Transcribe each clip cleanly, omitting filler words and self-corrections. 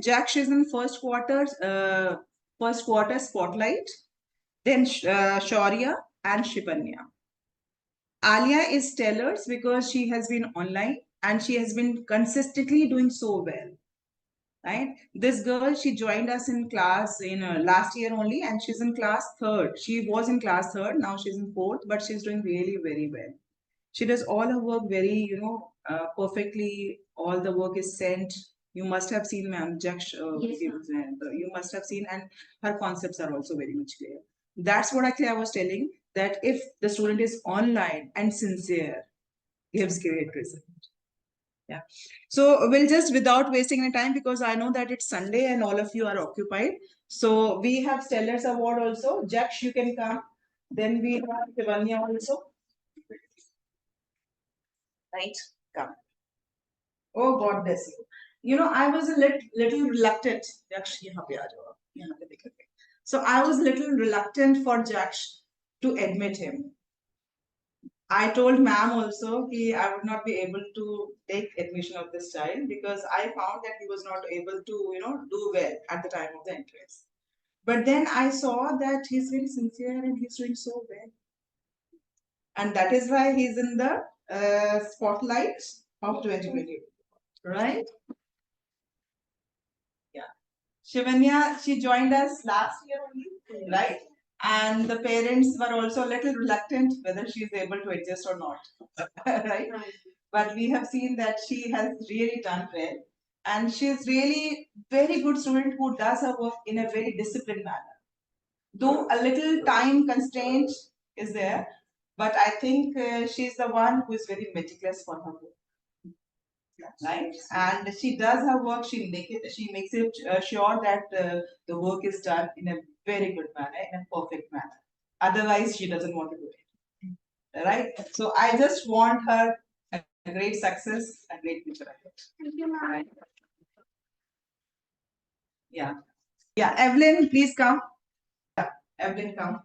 Jack is in first quarter spotlight, then Shaurya and Shivanya. Alia is stellars because she has been online and she has been consistently doing so well. Right? This girl, she joined us in class in last year only, and she's in class third. She was in class third, now she's in fourth, but she's doing really very well. She does all her work very, perfectly. All the work is sent. You must have seen ma'am Jaksh videos, and you must have seen, and her concepts are also very much clear. That's what actually I was telling, that if the student is online and sincere, gives great result. Yeah. So we'll just, without wasting any time, because I know that it's Sunday and all of you are occupied. So we have Stellars Award also. Jaksh, you can come. Then we have Shivanya also. Right? Come. Oh, God bless you. You know, I was a little reluctant. Jaksh, yahan pe aa jao aap. Yahan pe dekh leenge. So I was a little reluctant for Jaksh to admit him. I told ma'am also that I would not be able to take admission of this child because I found that he was not able to, do well at the time of the entrance. But then I saw that he's very sincere and he's doing so well. And that is why he's in the spotlight of 2020. Right? Yeah. Shivanya, she joined us last year only, right? And the parents were also a little reluctant whether she is able to adjust or not. Right? But we have seen that she has really done well. And she's really very good student who does her work in a very disciplined manner. Though a little time constraint is there, but I think she's the one who is very meticulous for her work. Right, and she does her work. She makes it sure that the work is done in a very good manner, in a perfect manner. Otherwise, she doesn't want to do it. Right. So I just want her a great success, a great future. Thank you, ma'am. Right. Yeah. Yeah. Evelyn, please come. Yeah. Evelyn, come.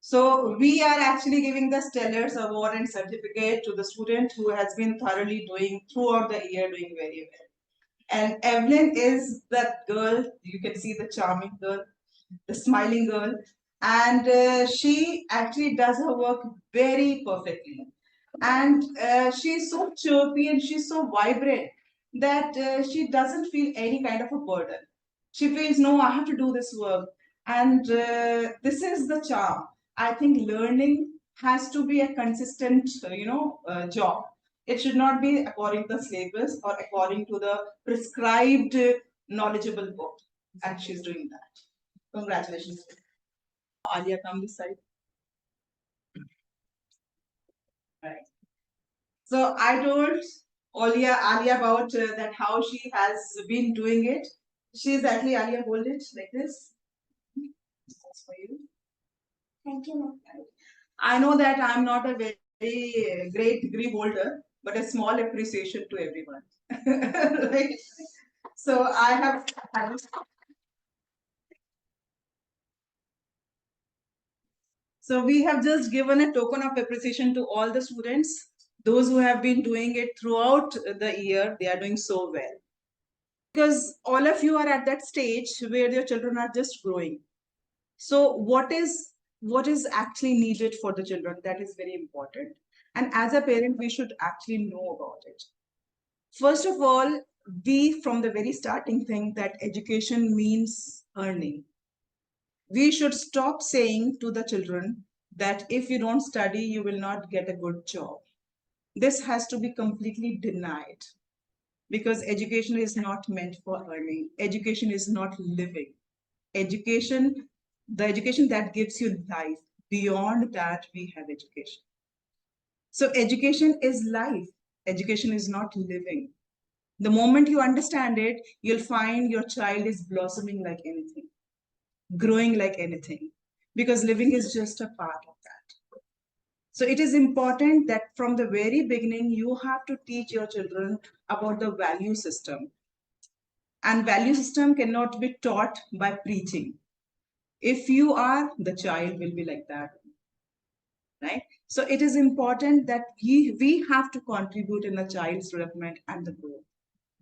So we are actually giving the Stellars Award and certificate to the student who has been thoroughly doing throughout the year, doing very well. And Evelyn is that girl, you can see the charming girl, the smiling girl. And she actually does her work very perfectly. And she's so chirpy and she's so vibrant that she doesn't feel any kind of a burden. She feels, no, I have to do this work. And this is the charm. I think learning has to be a consistent, job. It should not be according to the syllabus or according to the prescribed knowledgeable book. And she's doing that. Congratulations. Alia, come this side. Right. So I told Alia about that how she has been doing it. She's actually, Alia, hold it like this. That's for you. Thank you, ma'am. I know that I'm not a very great degree holder, but a small appreciation to everyone. Right? So I have. So we have just given a token of appreciation to all the students. Those who have been doing it throughout the year, they are doing so well. Because all of you are at that stage where your children are just growing. So what is actually needed for the children? That is very important. And as a parent, we should actually know about it. First of all, we from the very starting think that education means earning. We should stop saying to the children that if you don't study, you will not get a good job. This has to be completely denied because education is not meant for earning. Education is not living. Education, the education that gives you life, beyond that, we have education. So education is life. Education is not living. The moment you understand it, you'll find your child is blossoming like anything, growing like anything, because living is just a part of that. So it is important that from the very beginning, you have to teach your children about the value system. And value system cannot be taught by preaching. If you are, the child will be like that. Right? So it is important that we have to contribute in the child's development and the growth.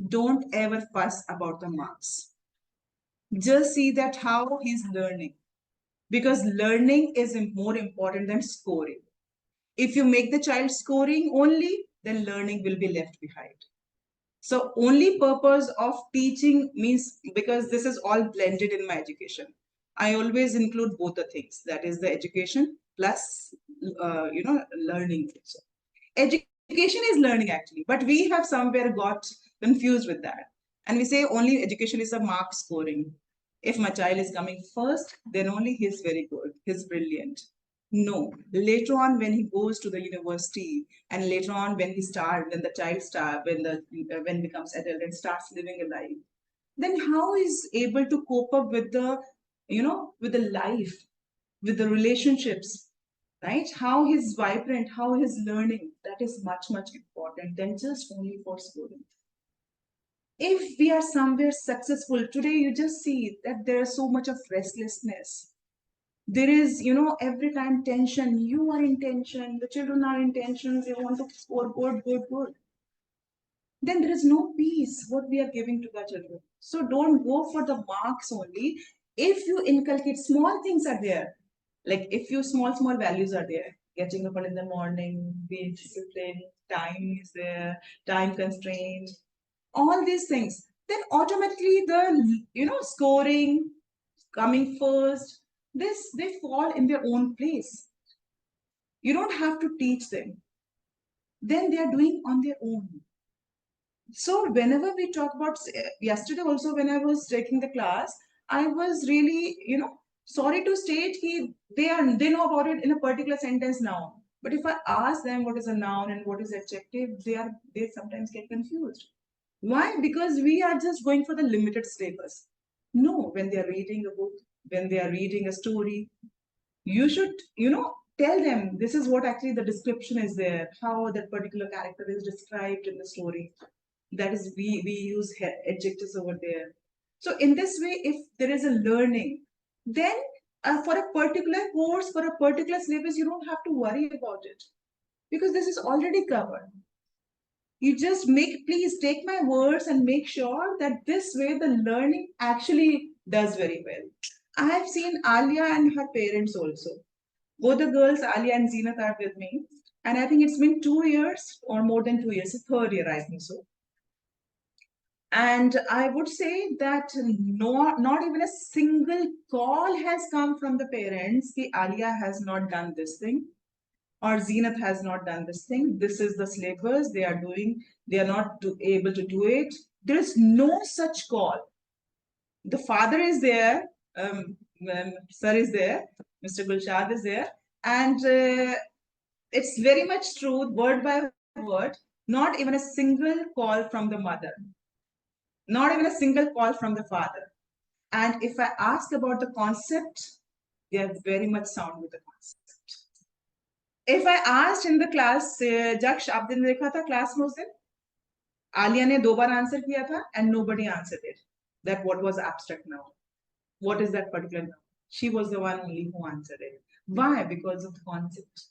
Don't ever fuss about the marks. Just see that how he's learning, because learning is more important than scoring. If you make the child scoring only, then learning will be left behind. So only purpose of teaching means, because this is all blended in my education, I always include both the things. That is the education plus, learning. So education is learning actually, but we have somewhere got confused with that. And we say only education is a mark scoring. If my child is coming first, then only he's very good, he's brilliant. No, later on when he goes to the university, and later on when when the child start, when becomes adult and starts living a life, then how is able to cope up with with the life, with the relationships, right? How he's vibrant, how he's learning, that is much, much important than just only for schooling. If we are somewhere successful today, you just see that there is so much of restlessness. There is, every time tension. You are in tension, the children are in tension, they want to score good, good, good. Then there is no peace what we are giving to the children. So don't go for the marks only. If you inculcate, small things are there. Like if you small values are there, getting up in the morning, being disciplined, time is there, time constraint, all these things, then automatically the scoring, coming first, this they fall in their own place. You don't have to teach them. Then they are doing on their own. So whenever we talk about, yesterday also when I was taking the class, I was really, sorry to state they know about it in a particular sentence now. But if I ask them what is a noun and what is adjective, they sometimes get confused. Why? Because we are just going for the limited syllabus. No, when they are reading a book, when they are reading a story, you should, tell them this is what actually the description is there, how that particular character is described in the story. That is, we use adjectives over there. So in this way, if there is a learning, then for a particular course, for a particular syllabus, you don't have to worry about it, because this is already covered. You just please take my words and make sure that this way the learning actually does very well. I have seen Alia and her parents also. Both the girls, Alia and Zenat, are with me. And I think it's been 2 years or more than 2 years, the third year, I think so. And I would say that not even a single call has come from the parents that Alia has not done this thing, or Zenith has not done this thing. This is the syllabus they are doing. They are not able to do it. There is no such call. The father is there, sir is there, Mr. Gulshad is there, and it's very much true, word by word, not even a single call from the mother, not even a single call from the father. And if I ask about the concept, they are very much sound with the concept. If I asked in the class, Jaksh, आपने देखा था class में उस दिन? Alia ने 2 बार answer किया था, and nobody answered it. That what was abstract noun? What is that particular noun? She was the one only who answered it. Why? Because of the concept.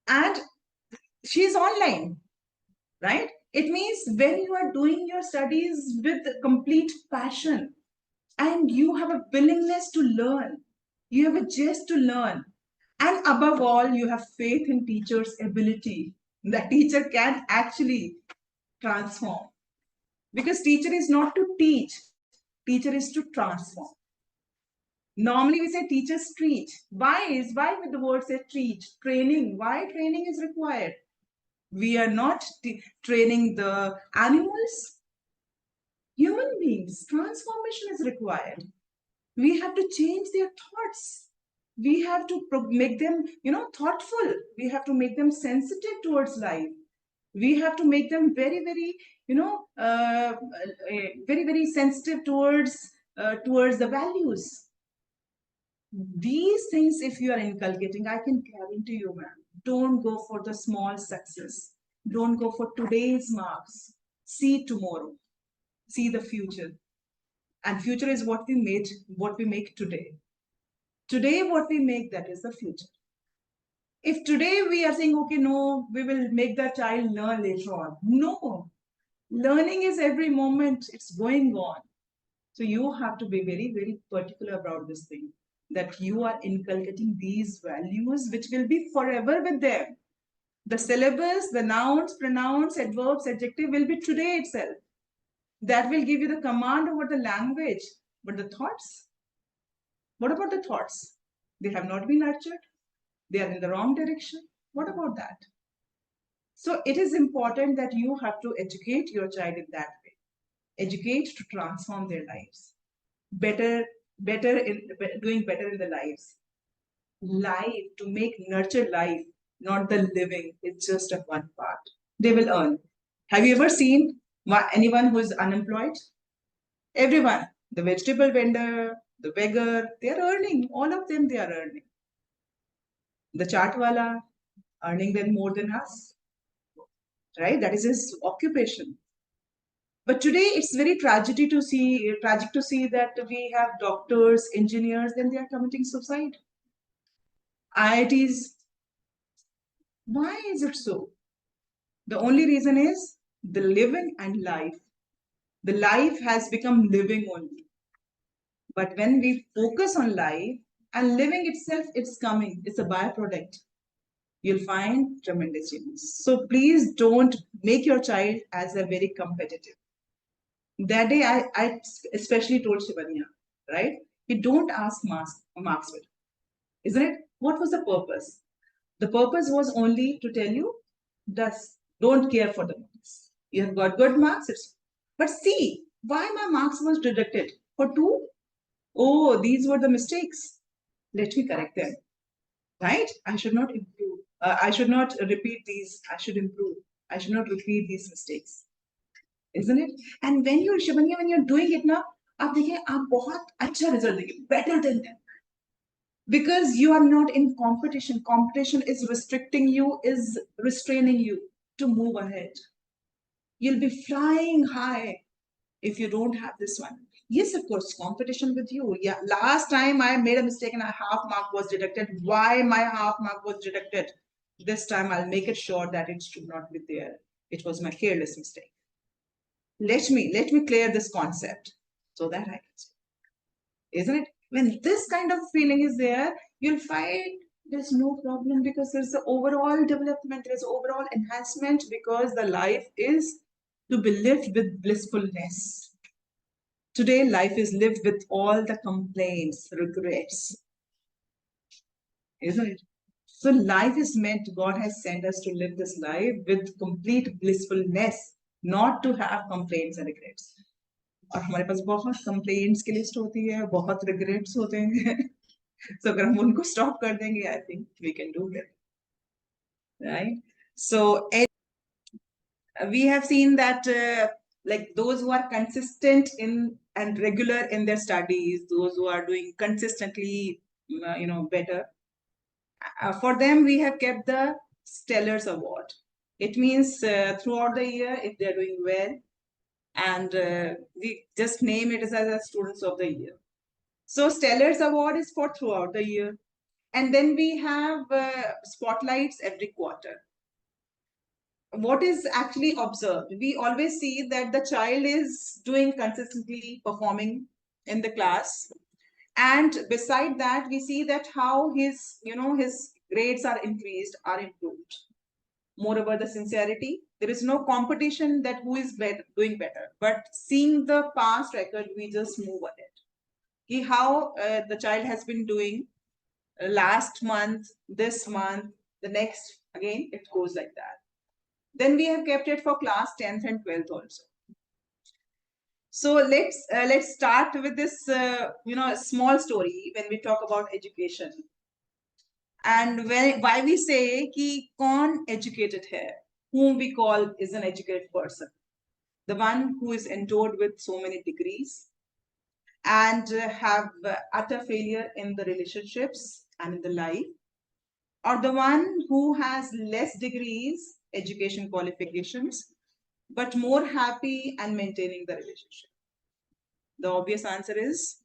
And she's online, right? It means when you are doing your studies with complete passion and you have a willingness to learn, you have a zest to learn, and above all, you have faith in teacher's ability. The teacher can actually transform. Because teacher is not to teach, teacher is to transform. Normally we say teachers teach. Why with the word say teach? Training. Why training is required? We are not training the animals. Human beings. Transformation is required. We have to change their thoughts. We have to make them, thoughtful. We have to make them sensitive towards life. We have to make them very, very, very, very sensitive towards the values. These things, if you are inculcating, I can guarantee you, ma'am, don't go for the small success. Don't go for today's marks. See tomorrow. See the future. And future is what we make today. Today, what we make, that is the future. If today we are saying, okay, no, we will make the child learn later on. No, Learning is every moment, it's going on. So you have to be very, very particular about this thing, that you are inculcating these values which will be forever with them. The syllabus, the nouns, pronouns, adverbs, adjective will be today itself. That will give you the command over the language. But the thoughts, what about the thoughts? They have not been nurtured. They are in the wrong direction. What about that? So it is important that you have to educate your child in that way. Educate to transform their lives. Better, doing better in the lives. Life, to make nurture life, not the living, is just a one part. They will earn. Have you ever seen anyone who is unemployed? Everyone, the vegetable vendor, the beggar, they are earning. All of them, they are earning. The chartwala, earning them more than us, right? That is his occupation. But today it's very tragic to see that we have doctors, engineers, then they are committing suicide. IITs, why is it so? The only reason is the living and life. The life has become living only. But when we focus on life and living itself, it's coming, it's a byproduct. You'll find tremendous changes. So please don't make your child as a very competitive. That day, I especially told Shivanya, right? You don't ask marks with, isn't it? What was the purpose? The purpose was only to tell you, don't care for the marks. You have got good marks, but see, why my marks was deducted? For two? Oh, these were the mistakes. Let me correct them. Right? I should not improve. I should not repeat these. I should improve. I should not repeat these mistakes. Isn't it? And when you're Shivanya, when you're doing it now, आप देखिए आप बहुत अच्छा result देंगे, better than them. Because you are not in competition. Competition is restricting you, is restraining you to move ahead. You'll be flying high if you don't have this one. Yes, of course, competition with you. Yeah, last time I made a mistake and a half mark was deducted. Why my half mark was deducted? This time I'll make it sure that it should not be there. It was my careless mistake. Let me clear this concept so that I can, isn't it? When this kind of feeling is there, you'll find there's no problem, because there's the overall development, there's overall enhancement, because the life is to be lived with blissfulness. Today, life is lived with all the complaints, regrets, isn't it? So life is meant, God has sent us to live this life with complete blissfulness, not to have complaints and regrets. और हमारे पास बहुत complaints की list होती है, बहुत regrets होते हैं. So अगर हम उनको स्टॉप कर देंगे, I think we can do it, right? So we have seen that like those who are consistent in and regular in their studies, those who are doing consistently, better. For them, we have kept the Stellars Award. It means throughout the year, if they're doing well, and we just name it as a Students of the Year. So Stellars Award is for throughout the year. And then we have spotlights every quarter. What is actually observed? We always see that the child is doing consistently performing in the class. And beside that, we see that how his grades are increased, are improved. Moreover, the sincerity, there is no competition that who is doing better, but seeing the past record, we just move ahead. How the child has been doing last month, this month, the next, again, it goes like that. Then we have kept it for class 10th and 12th also. So let's start with this small story when we talk about education. And why we say ki kaun educated hai, whom we call is an educated person, the one who is endowed with so many degrees and have utter failure in the relationships and in the life, or the one who has less degrees, education qualifications, but more happy and maintaining the relationship? The obvious answer is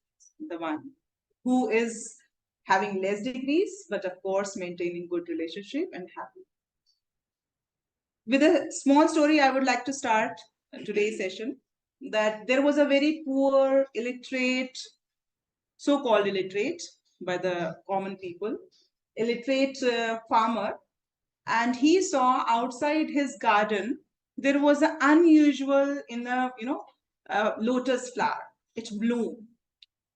the one who is having less degrees, but of course maintaining good relationship and happy. With a small story, I would like to start. today's session, that there was a very poor, illiterate, so-called illiterate by the common people, illiterate farmer, and he saw outside his garden there was an unusual in the lotus flower. It bloomed,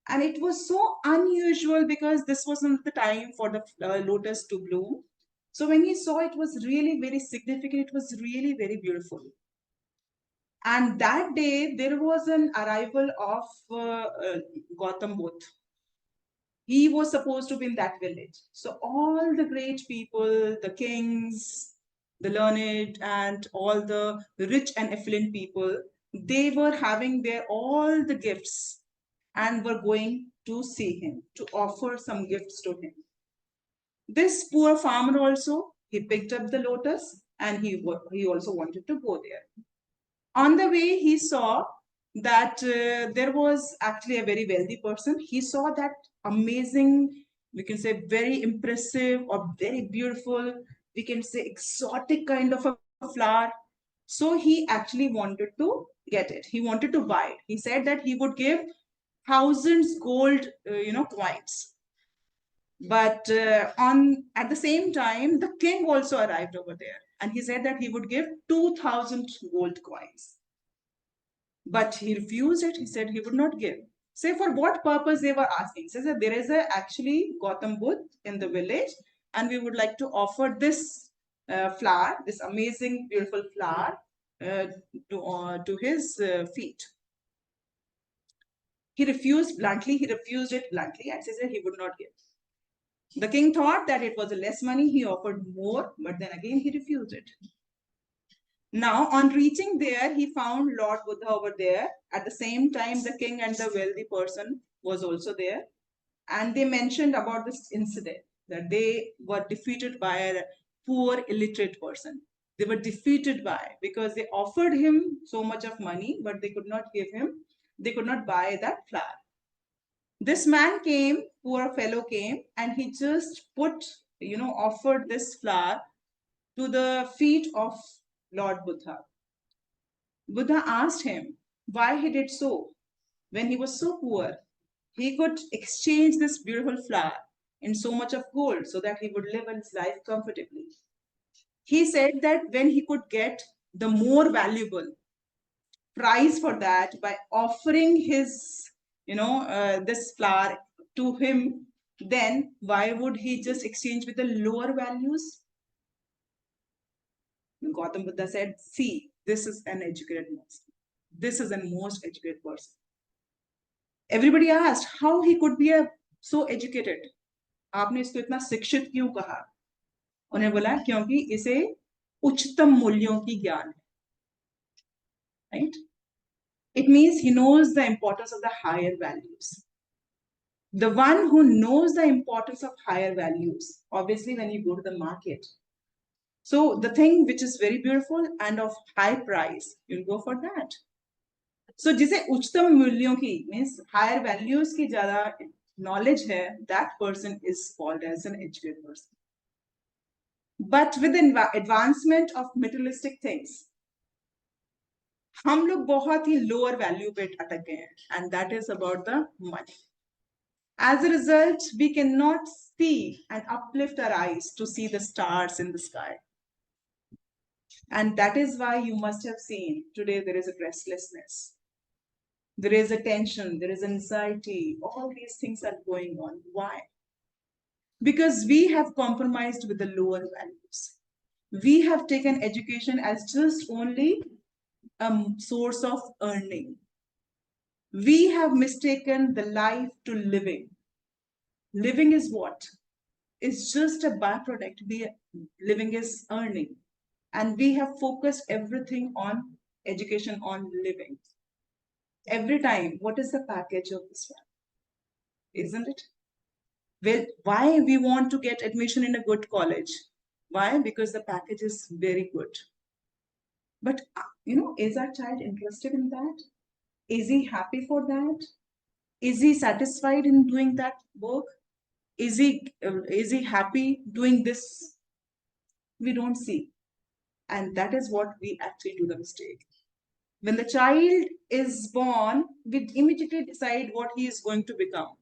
and it was so unusual because this wasn't the time for the lotus to bloom. So when he saw, it was really very significant. It was really very beautiful. And that day there was an arrival of Gautam Buddha. He was supposed to be in that village. So all the great people, the kings, the learned, and all the rich and affluent people, they were having their all the gifts and were going to see him, to offer some gifts to him. This poor farmer also, he picked up the lotus and he also wanted to go there. On the way, he saw that there was actually a very wealthy person. He saw that amazing, we can say very impressive or very beautiful, we can say exotic kind of a flower. So he actually wanted to get it. He wanted to buy it. He said that he would give thousands gold, coins. But on at the same time, the king also arrived over there, and he said that he would give 2,000 gold coins. But he refused it. He said he would not give. Say for what purpose they were asking. He says that there is actually Gautam Buddha in the village, and we would like to offer this flower, this amazing, beautiful flower, to his feet. He refused bluntly. He refused it bluntly and says that he would not give. The king thought that it was less money. He offered more, but then again he refused it. Now, on reaching there, he found Lord Buddha over there. At the same time, the king and the wealthy person was also there. And they mentioned about this incident, that they were defeated by a poor illiterate person. They were defeated by, because they offered him so much of money, but they could not give him, they could not buy that flower. This man came, poor fellow came, and he just offered this flower to the feet of Lord Buddha. Buddha asked him why he did so. When he was so poor, he could exchange this beautiful flower in so much of gold so that he would live his life comfortably. He said that when he could get the more valuable price for that by offering his, this flower to him, then why would he just exchange with the lower values? Gautam Buddha said, see, this is an educated person. This is a most educated person. Everybody asked how he could be so educated. आपने इसको इतना शिक्षित क्यों कहा? उन्हें बोला क्योंकि इसे उच्चतम मूल्यों की ज्ञान है. Right? It means he knows the importance of the higher values. The one who knows the importance of higher values, obviously when you go to the market, so the thing which is very beautiful and of high price, you'll go for that. So जिसे उच्चतम मूल्यों की means higher values की ज़्यादा knowledge है, that person is called as an educated person. But with the advancement of materialistic things, हम लोग बहुत ही lower value पे अटक गए हैं, and that is about the money. As a result, we cannot see and uplift our eyes to see the stars in the sky. And that is why you must have seen today there is a restlessness. There is a tension, there is anxiety, all these things are going on. Why? Because we have compromised with the lower values. We have taken education as just only a source of earning. We have mistaken the life to living. Living is what? It's just a byproduct. Living is earning. And we have focused everything on education, on living. Every time, what is the package of this one? Isn't it? Well, why we want to get admission in a good college? Why? Because the package is very good. But, is our child interested in that? Is he happy for that? Is he satisfied in doing that work? Is he happy doing this? We don't see. And that is what we actually do the mistake. When the child is born, we immediately decide what he is going to become.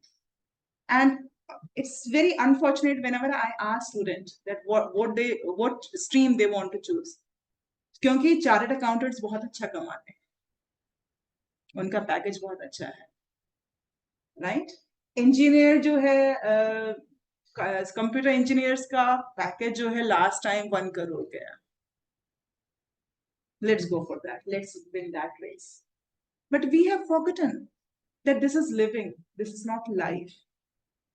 And it's very unfortunate whenever I ask students that what stream they want to choose. क्योंकि chartered accountants बहुत अच्छा कमाते हैं, उनका package बहुत अच्छा है, right? Engineer जो है, कंप्यूटर इंजीनियर्स का पैकेज जो है लास्ट टाइम 1 करोड़ गया. Let's go for that. Let's win that race. But we have forgotten that this is living. This is not life.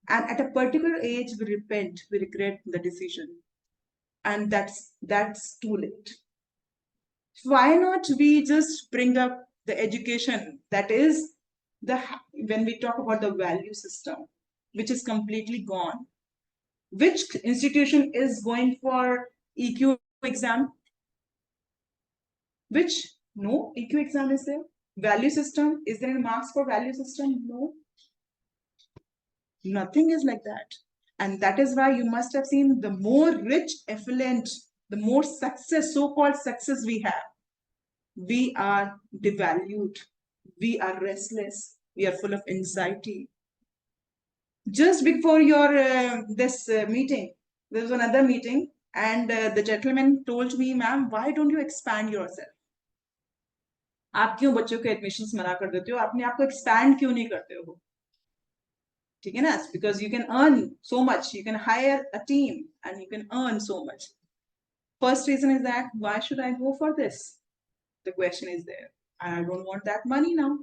And at a particular age, we repent, we regret the decision. And that's too late. Why not we just bring up the education that is when we talk about the value system, which is completely gone. Which institution is going for EQ exam? Which? No, EQ exam is there. Value system, is there any marks for value system? No. Nothing is like that. And that is why you must have seen the more rich, affluent, the more success, so-called success we have, we are devalued, we are restless, we are full of anxiety. Just before your this meeting, there was another meeting, and the gentleman told me, ma'am, why don't you expand yourself? आप क्यों बच्चों के admissions मना कर देते हो? आपने आपको एक्सपैंड क्यों नहीं करते हो? ठीक है ना? Because you can earn so much, you can hire a team and you can earn so much. First reason is that why should I go for this? The question is there. I don't want that money now.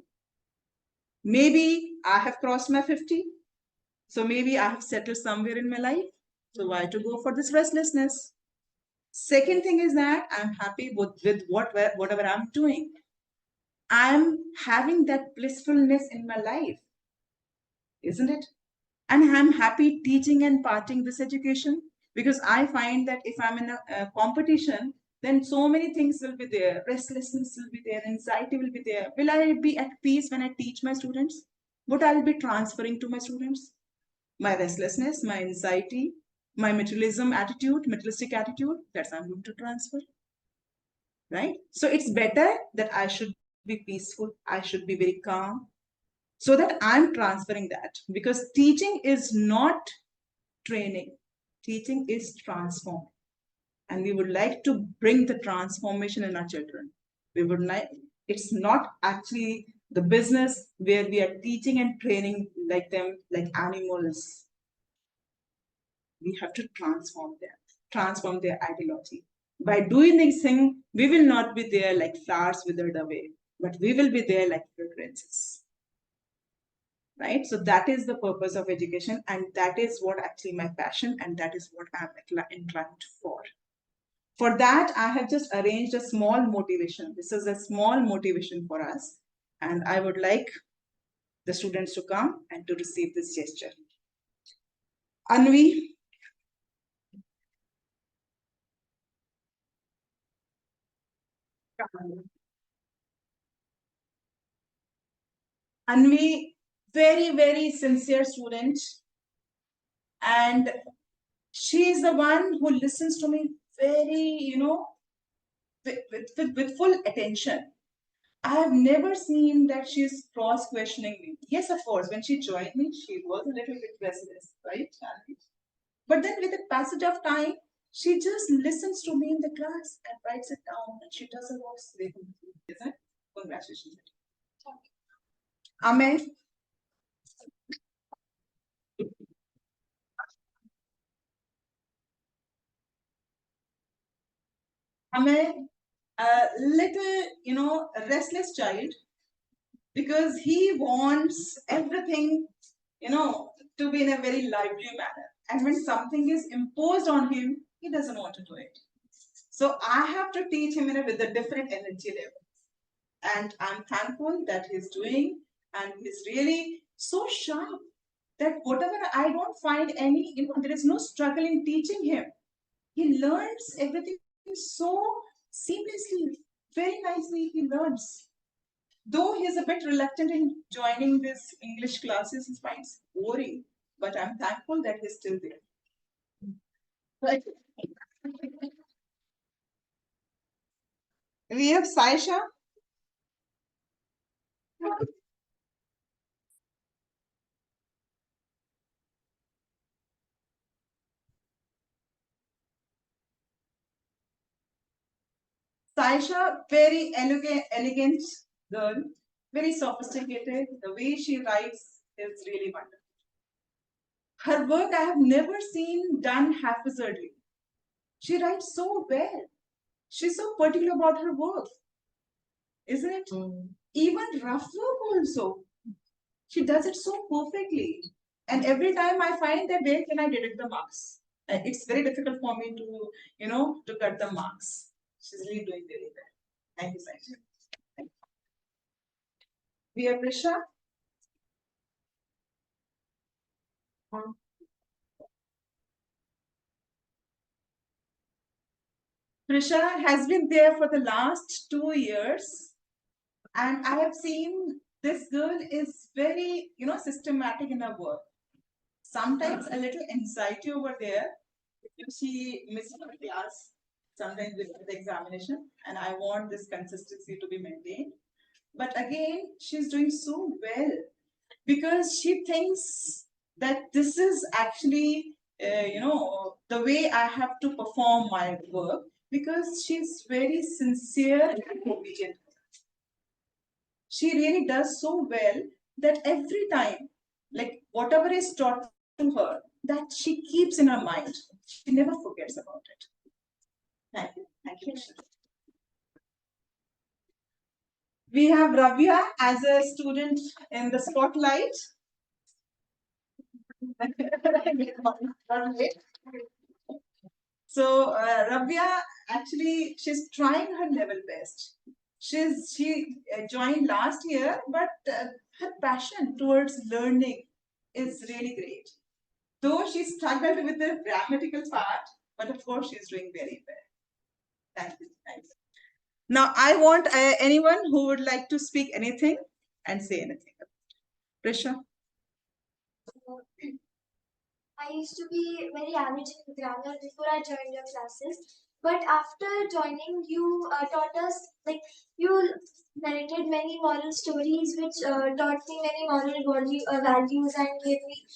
Maybe I have crossed my 50. So maybe I have settled somewhere in my life. So why to go for this restlessness? Second thing is that I'm happy with whatever I'm doing. I'm having that blissfulness in my life, isn't it? And I'm happy teaching and imparting this education, because I find that if I'm in a competition, then so many things will be there. Restlessness will be there, anxiety will be there. Will I be at peace when I teach my students? What I'll be transferring to my students? My restlessness, my anxiety, my materialistic attitude, that's I'm going to transfer, right? So it's better that I should be peaceful, I should be very calm, so that I'm transferring that, because teaching is not training, teaching is transform. And we would like to bring the transformation in our children. We would like, it's not actually the business where we are teaching and training like them, like animals. We have to transform them, transform their ideology. By doing this thing, we will not be there like flowers withered away, but we will be there like fragrances. Right? So that is the purpose of education, and that is what actually my passion, and that is what I'm inclined for. For that, I have just arranged a small motivation. This is a small motivation for us, and I would like the students to come and to receive this gesture. Anvi, Anvi, very, very sincere student. And she is the one who listens to me very, with full attention. I have never seen that she's cross-questioning me. Yes, of course, when she joined me, she was a little bit restless, right? But then with the passage of time, she just listens to me in the class and writes it down, and she does her work very completely. Congratulations. Amen. Amen. A little, restless child, because he wants everything, to be in a very lively manner. And when something is imposed on him, he doesn't want to do it. So I have to teach him with a different energy level. And I'm thankful that he's doing, and he's really so sharp that whatever I don't find any, there is no struggle in teaching him. He learns everything so seamlessly, very nicely he learns. Though he's a bit reluctant in joining this English classes, he finds boring, but I'm thankful that he's still there. Right. We have Saisha. Saisha, very elegant girl, very sophisticated. The way she writes is really wonderful. Her work I have never seen done haphazardly. She writes so well. She's so particular about her work, isn't it? Even rough work also. She does it so perfectly. And every time I find that where can I deduct the marks? It's very difficult for me to cut the marks. She's really doing very well. Thank you, Saisha. We have Prisha. Prisha has been there for the last 2 years, and I have seen this girl is very, systematic in her work. Sometimes a little anxiety over there if she misses her class, sometimes with the examination, and I want this consistency to be maintained. But again, she's doing so well because she thinks that this is actually, the way I have to perform my work because she's very sincere and obedient. She really does so well that every time, like whatever is taught to her, that she keeps in her mind. She never forgets about it. Thank you. Thank you. We have Ravya as a student in the spotlight. So Ravya, actually, she's trying her level best. She joined last year, but her passion towards learning is really great. Though she struggled with the grammatical part, but of course she's doing very well. Thank you. Thank you. Now I want anyone who would like to speak anything and say anything. Prisha. I used to be very average in grammar before I joined your classes. But after joining, you taught us, like, you narrated many moral stories which taught me many values and gave me,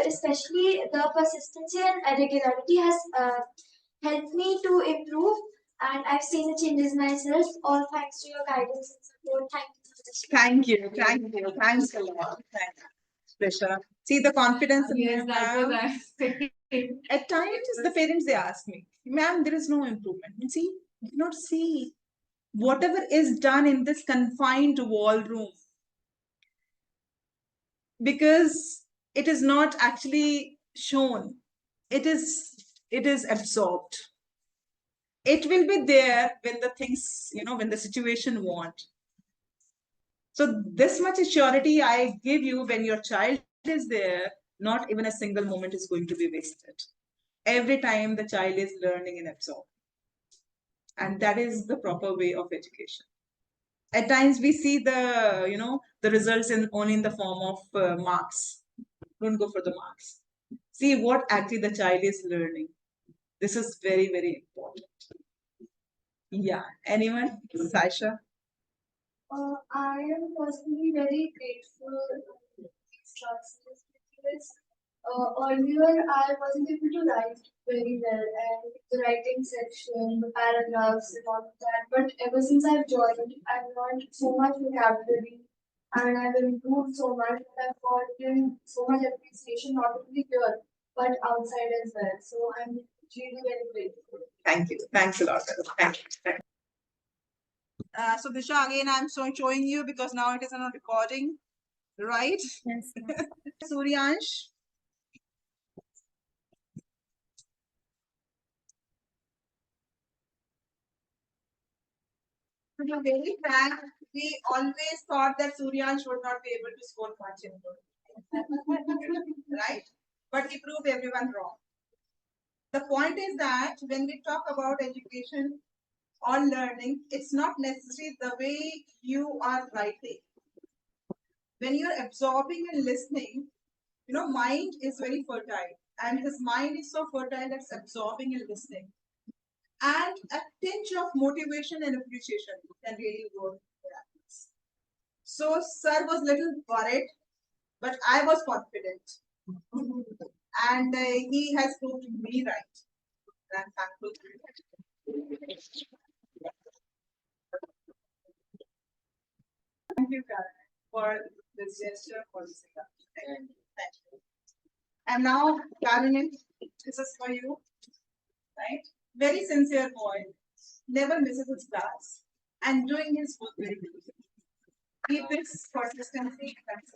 especially the persistency and regularity has helped me to improve. And I've seen the changes myself, all thanks to your guidance and support. Thank you for this. Thank you. Thank you. Thanks a lot. Thanks, Prisha. See the confidence in Yes, that was I. At times, the parents they ask me, "Ma'am, there is no improvement." See, you cannot see whatever is done in this confined wall room because it is not actually shown. It is absorbed. It will be there when the things, when the situation want. So this much surety I give you when your child is there, not even a single moment is going to be wasted. Every time the child is learning and absorbing. And that is the proper way of education. At times we see the results in only in the form of marks. Don't go for the marks. See what actually the child is learning. This is very, very important. Yeah. Anyone? Sasha? I am personally very grateful to these classes because earlier I wasn't able to write very well and the writing section, the paragraphs and all of that. But ever since I've joined, I've learned so much vocabulary and I've improved so much and I've gotten so much appreciation not only here but outside as well. So I'm really very grateful. Thank you. Thanks a lot. Thank you. So Disha, again, I'm showing you because now it is on a recording, right? Yes. Suryansh. To be very frank, we always thought that Suryansh would not be able to score much in right? But he proved everyone wrong. The point is that when we talk about education or learning, it's not necessarily the way you are writing. When you're absorbing and listening, mind is very fertile, and his mind is so fertile that's absorbing and listening. And a tinge of motivation and appreciation can really work miracles. So, sir was little worried, but I was confident, and he has proved me right. I'm thankful. gesture for this. Thank you. And now, Karunin, this is for you. Right? Very sincere boy. Never misses his class. And doing his work very well. Keep this consistency. Right?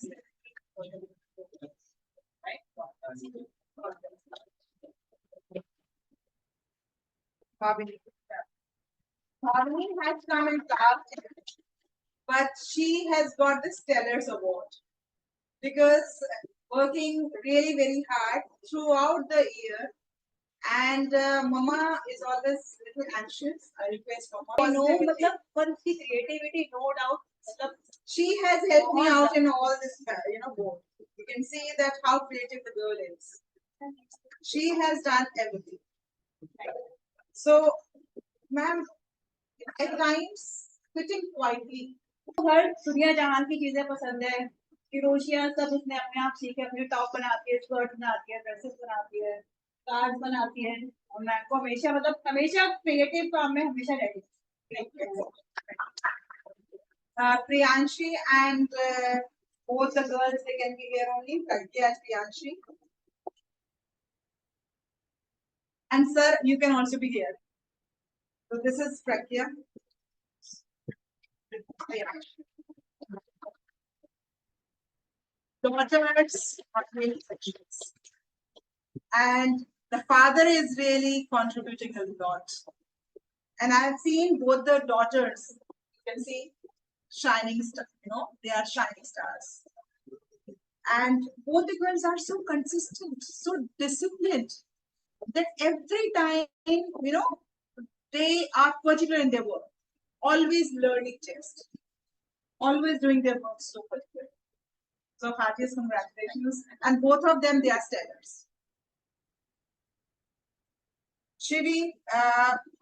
Bhavini has come in class, but she has got the Stellars Award because working really very hard throughout the year. And Mama is always a little anxious. I request Mama. I know, but the creativity, no doubt. She has helped me out in all this, board. You can see that how creative the girl is. She has done everything. So, ma'am, at times sitting quietly. हर दुनिया जहान की चीजें पसंद है किरोशिया सब उसने अपने आप सीखे अपने टॉप बनाती है स्कर्ट बनाती है ड्रेसेस बनाती है कार्ड बनाती है और मैं को हमेशा क्रिएटिव काम में हमेशा ready Priyanshi and both the girls they can be here only Pragya and Priyanshi and sir you can also be here. So this is Pragya. Daughters are really sections. And the father is really contributing a lot. And I've seen both the daughters, you can see shining star, they are shining stars. And both the girls are so consistent, so disciplined that every time, they are particular in their work, always learning test, always doing their work so particular. So heartiest congratulations. And both of them, they are stellars. Shivi,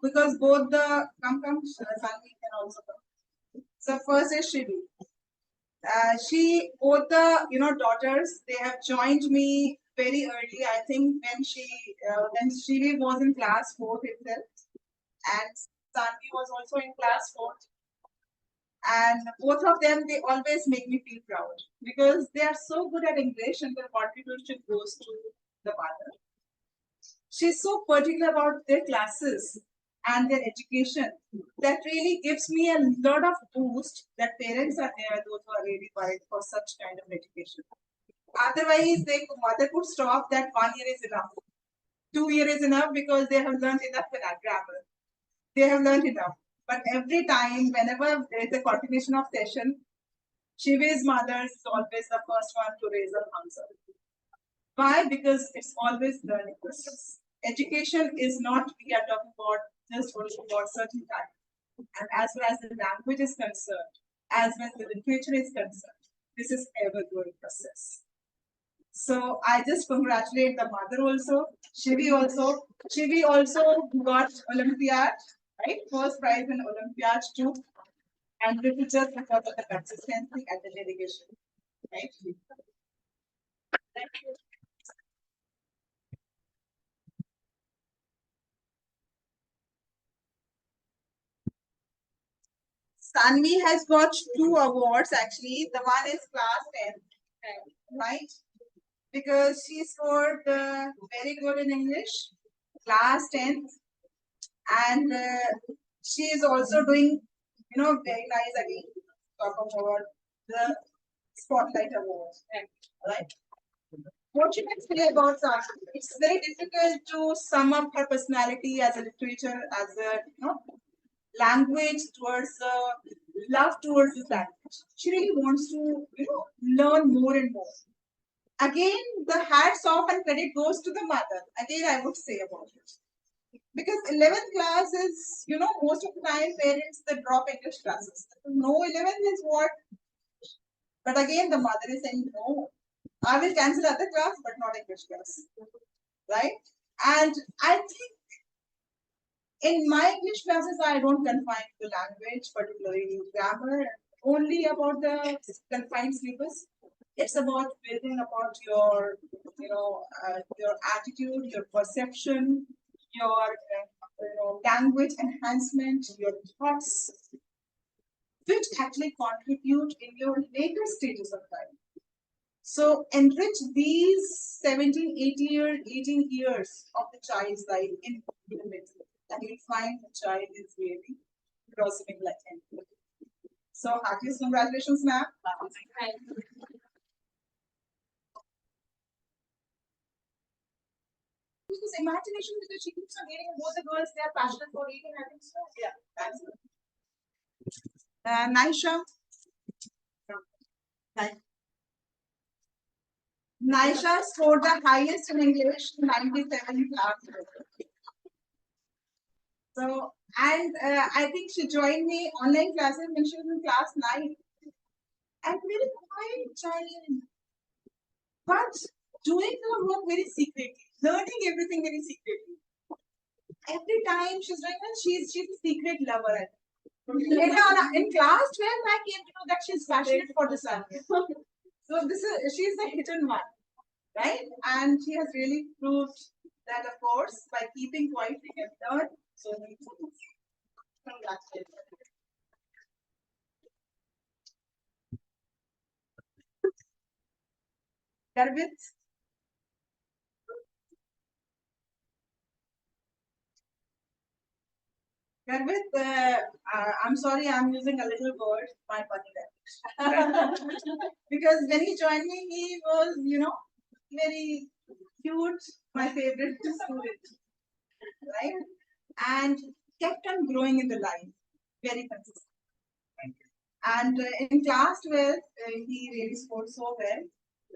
because both the Sanvi can also come. So first is Shivi. Both the daughters, they have joined me very early. I think when Shivi was in class 4th itself, and Sanvi was also in class 4th. And both of them, they always make me feel proud because they are so good at English and their contribution goes to the mother. She's so particular about their classes and their education that really gives me a lot of boost that parents are there, those who are really worried for such kind of education. Otherwise, the mother could stop that 1 year is enough. 2 years is enough because they have learned enough grammar. They have learned enough. But every time, whenever there is a continuation of session, Shive's mother is always the first one to raise her answer. Why? Because it's always learning process. Education is not, we are talking about just only about certain time. And as far as the language is concerned, as well as the literature is concerned, this is ever-growing process. So I just congratulate the mother also. Shivi also got Olympiad, right? First prize in Olympiad too. And this is just because of the consistency and the dedication. Right? Thank you. Sanvi has got 2 awards actually. The one is class 10, right? Because she scored very good in English, class 10th, and she is also doing, very nice again. Talk about the Spotlight Award, right? What you can say about Sanvi? It's very difficult to sum up her personality as a literature, as a language towards love towards this language. She really wants to, learn more and more. Again, the hats off and credit goes to the mother. Again, I would say about it. Because 11th class is, most of the time parents they drop English classes. No, 11th is what? But again, the mother is saying, no, I will cancel other class, but not English class. Right? And I think in my English classes, I don't confine the language, particularly grammar, only about the confined syllabus. It's about building about your, your attitude, your perception, your, language enhancement, your thoughts, which actually contribute in your later stages of life. So enrich these 17, 18 years of the child's life in limits, and you'll find the child is really blossoming like anything. So heartiest congratulations, ma'am. Because imagination, because she keeps on reading, both the girls, they are passionate for reading, I think so. Yeah, that's it. Naisha. Naisha scored the highest in English, 97 class. So, and I think she joined me online classes when she was in class 9. And very quiet child, but doing her work very secretly, learning everything very secretly. Every time she's doing that, she's a secret lover. Later on in class 12, I came to know that she's passionate for the subject. So she's the hidden one, right? And she has really proved that, of course, by keeping quiet, we can learn so many things. Congratulations. Garvit. Garvit, I'm sorry, I'm using a little word, my funny language. Because when he joined me, he was, very cute, my favorite student, right? And kept on growing in the life, very consistent. And in class 12, he really scored so well.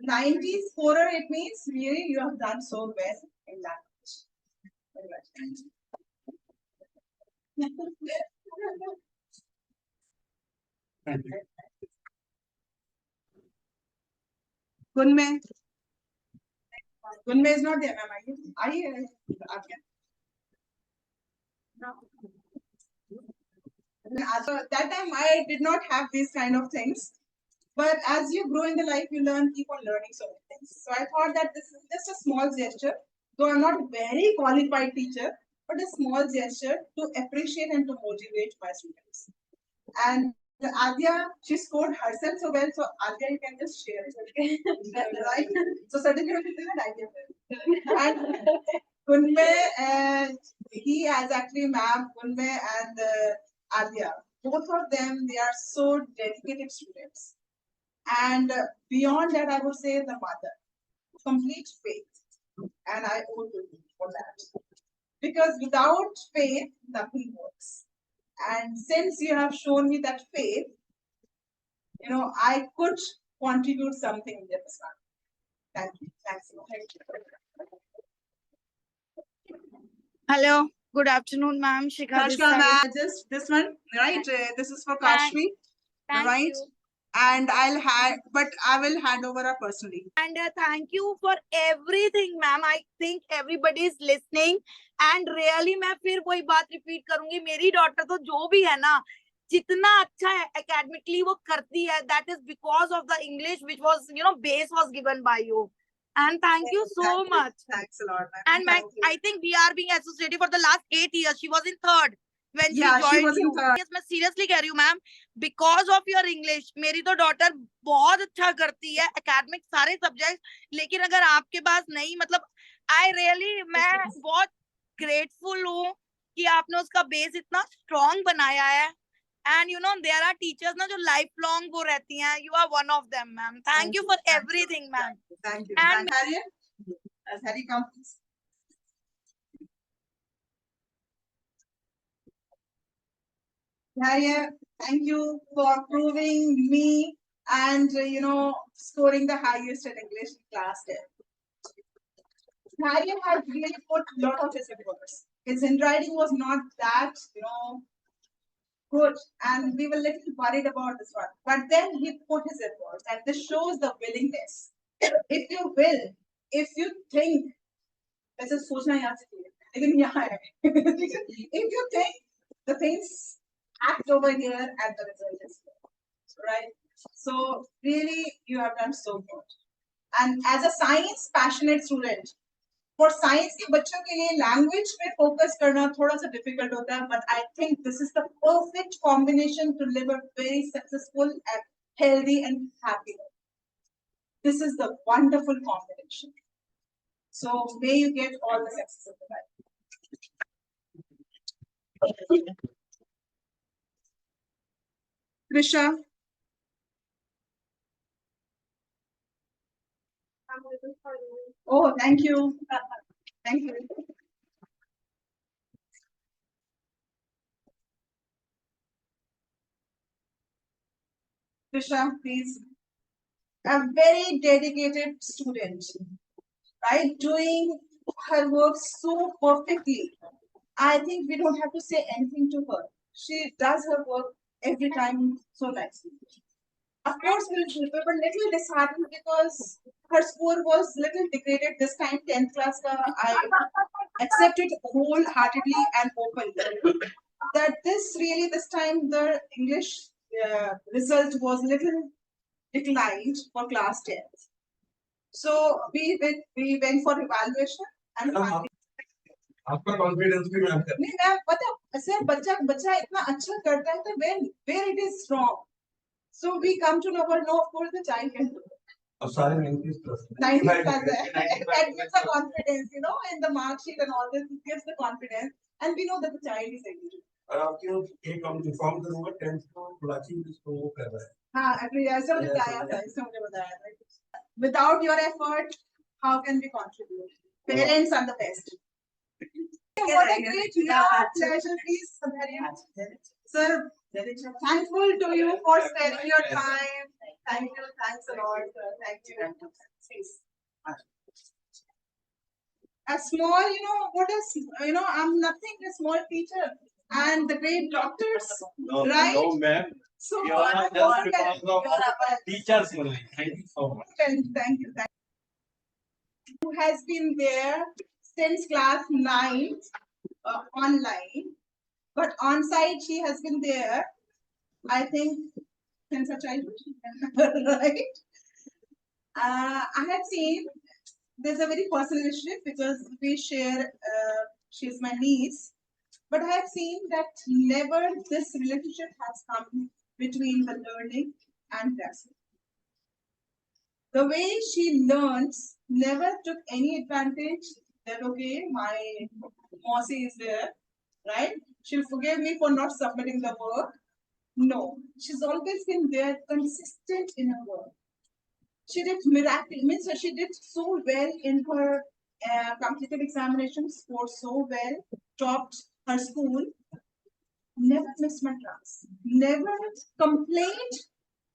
90 scorer, it means really you have done so well in language. Congratulations. Gunme. Gunme is not there, ma'am. Are you? No. So that time I did not have these kind of things. But as you grow in the life, you keep on learning so many things. So I thought that this is just a small gesture, though I'm not a very qualified teacher, but a small gesture to appreciate and to motivate my students. And Adya, she scored herself so well, so Adya, you can just share it. Right? So certificate is an Adya. And Gunme, he has actually ma'am, Gunme and Adya. Both of them, they are so dedicated students. And beyond that, I would say the mother, complete faith. And I owe to you for that. Because without faith, nothing works. And since you have shown me that faith, I could contribute something in this one. Thank you. Thanks a lot. Hello. Good afternoon, ma'am. Shikha this side. Ma'am, just this one, right? This is for Kashmi, Thank right? you. And I will hand over her personally. And thank you for everything, ma'am. I think everybody is listening. And really, मैं फिर वही बात repeat करूंगी. मेरी daughter तो जो भी है ना, जितना अच्छा है academically वो करती है, that is because of the English which was, base was given by you. And thank you so much. Thanks a lot, ma'am. And I think we are being associated for the last 8 years. She was in 3rd when she joined you. Yes, मैं seriously कह रही हूँ, ma'am. Because of your English, मेरी तो daughter बहुत अच्छा करती है academic सारे subjects. लेकिन अगर आपके पास नहीं, मतलब मैं बहुत grateful हूँ कि आपने उसका base इतना strong बनाया है. And there are teachers ना जो lifelong वो रहती हैं. You are one of them, ma'am. Thank you for everything, ma'am. Thank you. And Harriet, as Harry comes. Harriet, thank you for proving me and scoring the highest in English class there. Harriet has really put a lot of his efforts. His handwriting was not that, good, and we were a little worried about this one. But then he put his efforts, and this shows the willingness. If you will, if you think, ऐसे सोचना याद से लेकिन यहाँ है. If you think the things act over here and the result is here, right? So really, you have done so good. And as a science passionate student, for science के बच्चों के लिए language पे focus करना थोड़ा सा difficult होता है, but I think this is the perfect combination to live a very successful and healthy and happy life. This is the wonderful combination. So may you get all the success of the life. Krisha. Oh, thank you. Thank you. Krisha, please. A very dedicated student, right? Doing her work so perfectly. I think we don't have to say anything to her. She does her work every time so nicely. Of course, we were a little disheartened because her score was little degraded this time. 10th class, I accepted wholeheartedly and openly that this time the English result was little declined for class 10th. So we went for evaluation and आपका confidence भी ma'am नहीं ma'am पता sir बच्चा इतना अच्छा करता है तो where it is strong. So we come to know of course the child can do it. अब सारे 90+. 90+. That gives the confidence, in the mark sheet and all this, it gives the confidence, and we know that the child is able to. और आपके एक हम inform करूंगा 10th को प्लाची इसको वो कर रहा है. हाँ, actually ऐसा मुझे बताया था. Without your effort, how can we contribute? Parents are the best. What a great pleasure, please. Sir, thankful to you for sparing your time. Thank you. Thanks a lot. Thank you. Please. A small, what is, I'm nothing, a small teacher. And the great doctors, right? No, ma'am. So, you are not just because of teachers only. Thank you so much. Thank you. Who has been there since class 9 online, but on site she has been there, I think, since her childhood, right? I have seen there's a very personal relationship because we share, she's my niece, but I have seen that never this relationship has come between the learning and classroom. The way she learns never took any advantage that, okay, my Mossy is there, right? She'll forgive me for not submitting the work. No, she's always been there, consistent in her work. She did miraculous, she did so well in her completed examinations, scored so well, topped her school, never missed my class, never complained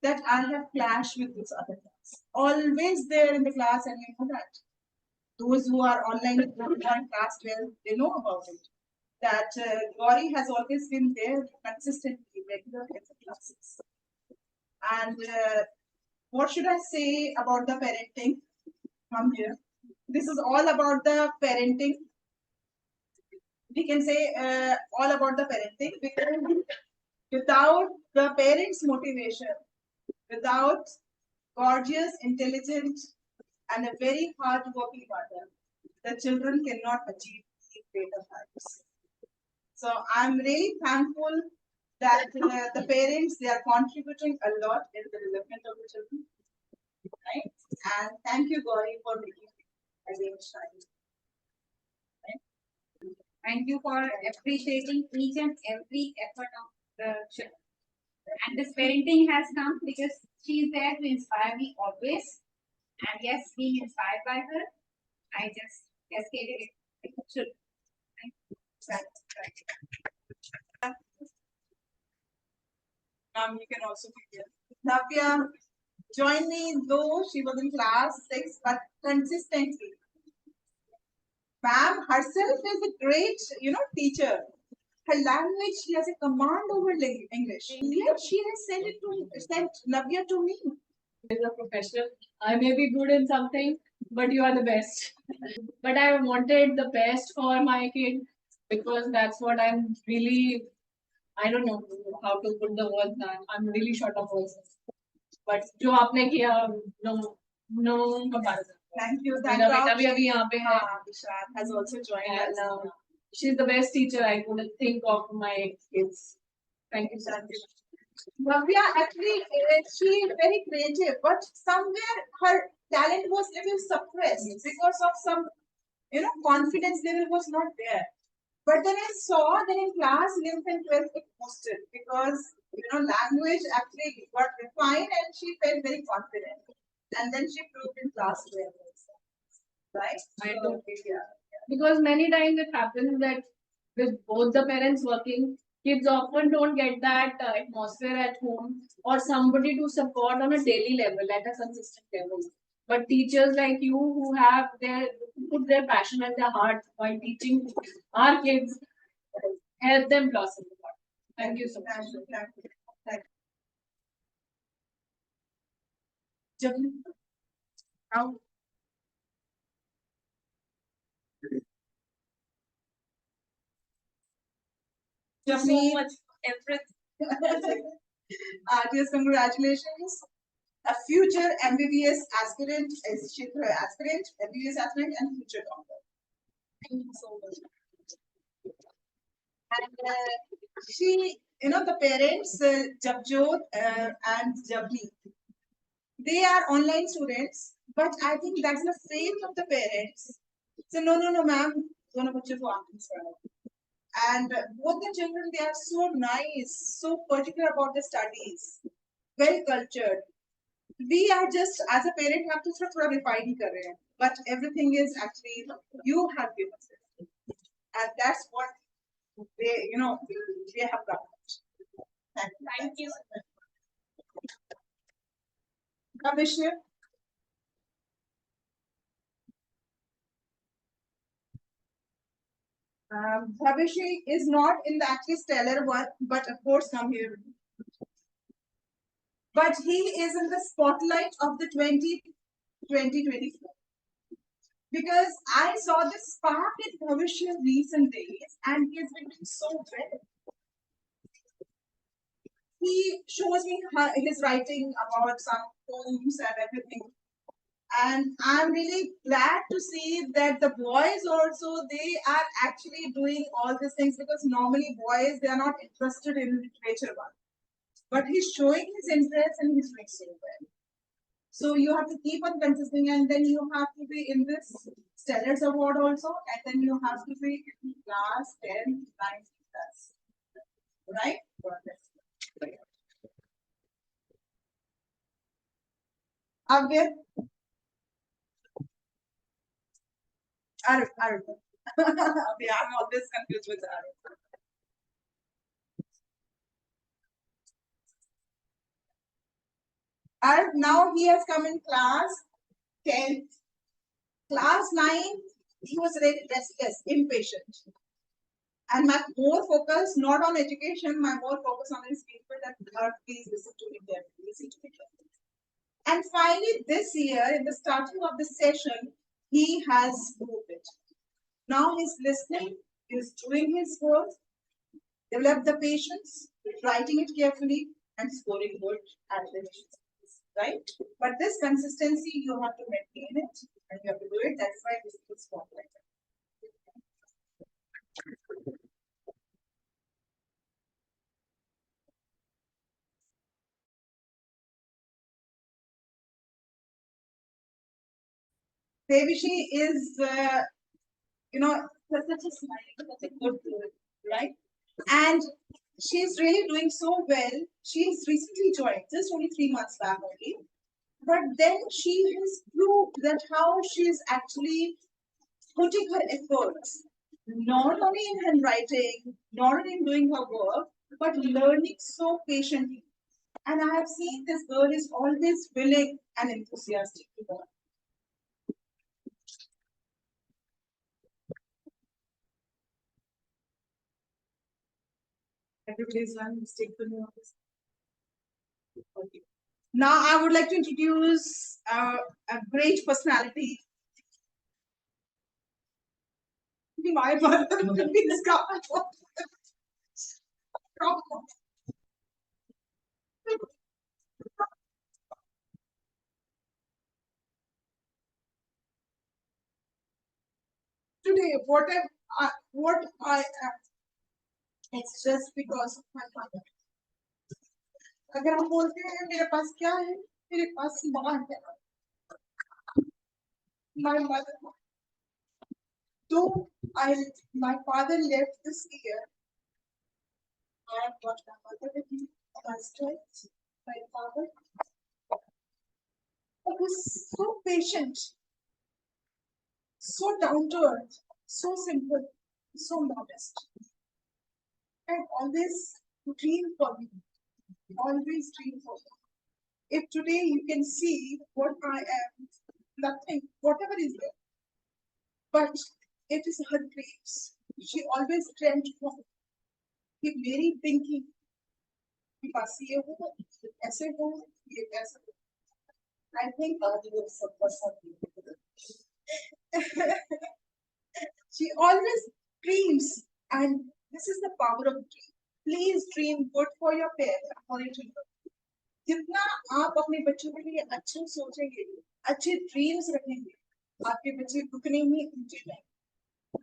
that I have clashed with this other class. Always there in the class, and you know that. Those who are online class 12, they know about it. That Gauri has always been there consistently, regular in the classes. And what should I say about the parenting from here? This is all about the parenting. We can say all about the parenting because without the parents' motivation, without gorgeous, intelligent, and a very hard-working mother, the children cannot achieve greater heights. So I'm really thankful that the parents, they are contributing a lot in the development of the children. Right? And thank you, Gauri, for making it a great child. Right? Thank you for appreciating each and every effort of the children. And this parenting has come because she is there to inspire me always. And yes, being inspired by her, I just cascaded it. Should. You can also be here. Navya joined me though she was in class 6, but consistently. Ma'am herself is a great, teacher. Her language, she has a command over English. Yet she has sent Navya to me. As a professional, I may be good in something, but you are the best. But I wanted the best for my kid because that's what I'm really, I don't know how to put the words down. I'm really short of words. But जो आपने किया, no comparison. Thank you. मेरा बेटा भी अभी यहाँ पे है. Vishal has also joined And us. she's the best teacher I could think of my kids. Thank you so much. Bhavya actually, she is very creative, but somewhere her talent was little suppressed because of some, confidence level was not there. But then I saw that in class 11th and 12th it boosted because, language actually got refined and she felt very confident. And then she proved in class 12. Right? I do. Because many times it happens that with both the parents working, kids often don't get that atmosphere at home or somebody to support on a daily level at a consistent level. But teachers like you who have their put their passion and their heart while teaching our kids help them blossom. Thank you so much. Thank you. Now, So much everything. Heartiest congratulations. A future MBBS aspirant, MBBS aspirant, and future doctor. Thank you so much. And she, the parents, Japjot and Jabli, they are online students, but I think that's the faith of the parents. So, no, ma'am, don't put your and both the children, they are so nice, so particular about the studies, well cultured. We are just, as a parent, have to sort of refine it, but everything is actually you have given us, and that's what they have got. Thank you. Commissioner. Bhavishi is not in the actually stellar one, but of course come here. But he is in the spotlight of the 2024. Because I saw this spark in Bhavishi in recent days and he has been doing so well. He shows me his writing about some poems and everything. And I'm really glad to see that the boys also, they are actually doing all these things because normally boys, they are not interested in literature one. But he's showing his interest and he's doing so well. So you have to keep on consisting and then you have to be in this Stellars Award also and then you have to be in class 10, 9 class. Right? Again, Arif. I'm always confused with Arif. And now he has come in class 10. Class 9, he was very restless, impatient. And my more focus, not on education, my more focus on his people that please listen to me carefully, listen to me carefully. And finally, this year, in the starting of the session, he has moved it. Now he's listening, he's doing his work, develop the patience, writing it carefully, and scoring good at the right? But this consistency, you have to maintain it and you have to do it. That's why this is spotlight. Devishi is, such a smile, such a good girl, right? And she's really doing so well. She's recently joined, just only 3 months back only. But then she has proved that how she's actually putting her efforts, not only in handwriting, not only in doing her work, but learning so patiently. And I have seen this girl is always willing and enthusiastic to learn. Everybody's learning mistake for me. Okay. Now I would like to introduce a great personality. My brother, please come. Today, what I am, it's just because of my mother. अगर हम बोलते हैं मेरे पास क्या है, मेरे पास माँ है, my mother. Though my father left this year, I have got my mother with me, my strength, my father. I was so patient, so down to earth, so simple, so modest, and always dream for me, always dream for me. If today you can see what I am, nothing, whatever is there, but it is her dreams. She always dreamt for me. कि मेरी thinking कि बस ये हो, ऐसे हो, ये ऐसे हो. I think she always dreams, and this is the power of dream. Please dream good for your parents, for your children. जितना आप अपने बच्चों के लिए अच्छा सोचेंगे, अच्छे ड्रीम्स रखेंगे, आपके बच्चे उतने ही ऊंचे जाएंगे.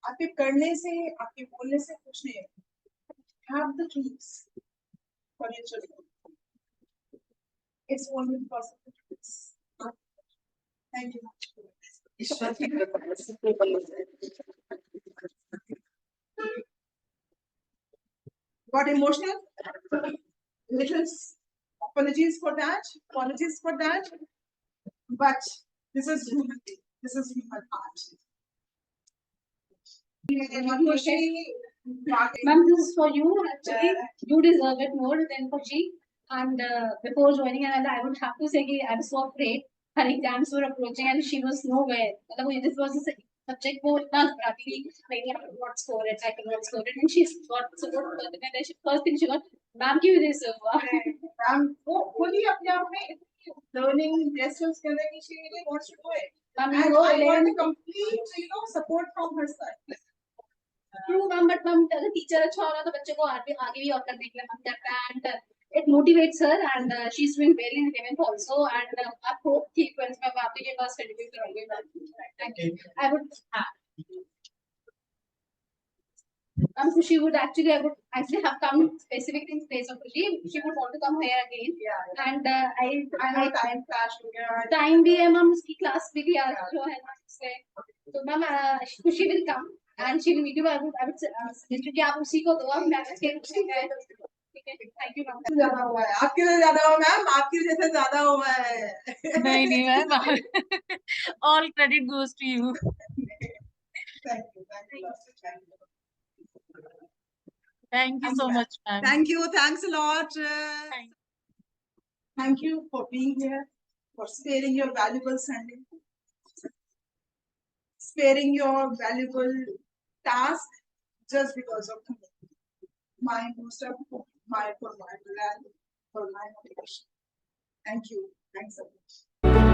आपके करने से, आपके बोलने से कुछ नहीं है. Have the dreams for your children. It's only possible. Thank you. Got emotional? Little apologies for that. Apologies for that. But this is human. This is human art. Ma'am, this is for you. Actually, you deserve it more than for she. And before joining another, I would have to say that I was so afraid. Her exams were approaching and she was nowhere. This was a subject for maybe I could not score it. I could not score it. And she got so good. And then first thing she got, ma'am, give this over. Ma'am, fully अपने आप में learning lessons करने की she really wants to do it. Ma'am, And you know, I got the complete, support from her side. True, ma'am, but ma'am, अगर teacher अच्छा हो रहा तो बच्चे को आगे आगे भी और करने के लिए मन करता है and it motivates her and she's doing well in 11th also and I hope कि 12th में मैं आपके पास continue करूँगी ma'am. I would she would actually, I would actually have come specifically in place of Khushi. She would want to come here again. Yeah. And I know time flash हो गया. time भी है ma'am, उसकी class भी आ जो है से. So ma'am, Khushi will come and she will meet you. I would suggest कि आप उसी को दो आप मैनेज करेंगे. Thank you ma'am. ज़्यादा हुआ है. आपके लिए ज़्यादा हुआ मैम. आपके जैसे ज़्यादा हुआ है. नहीं ma'am. All credit goes to you. Thank you. Thank you. Thank you so much, ma'am. Thank you. Thanks a lot. Thank you for being here, for sparing your valuable Sunday, sparing your valuable task just because of my booster, for my plan, for my motivation. Thank you. Thanks so much.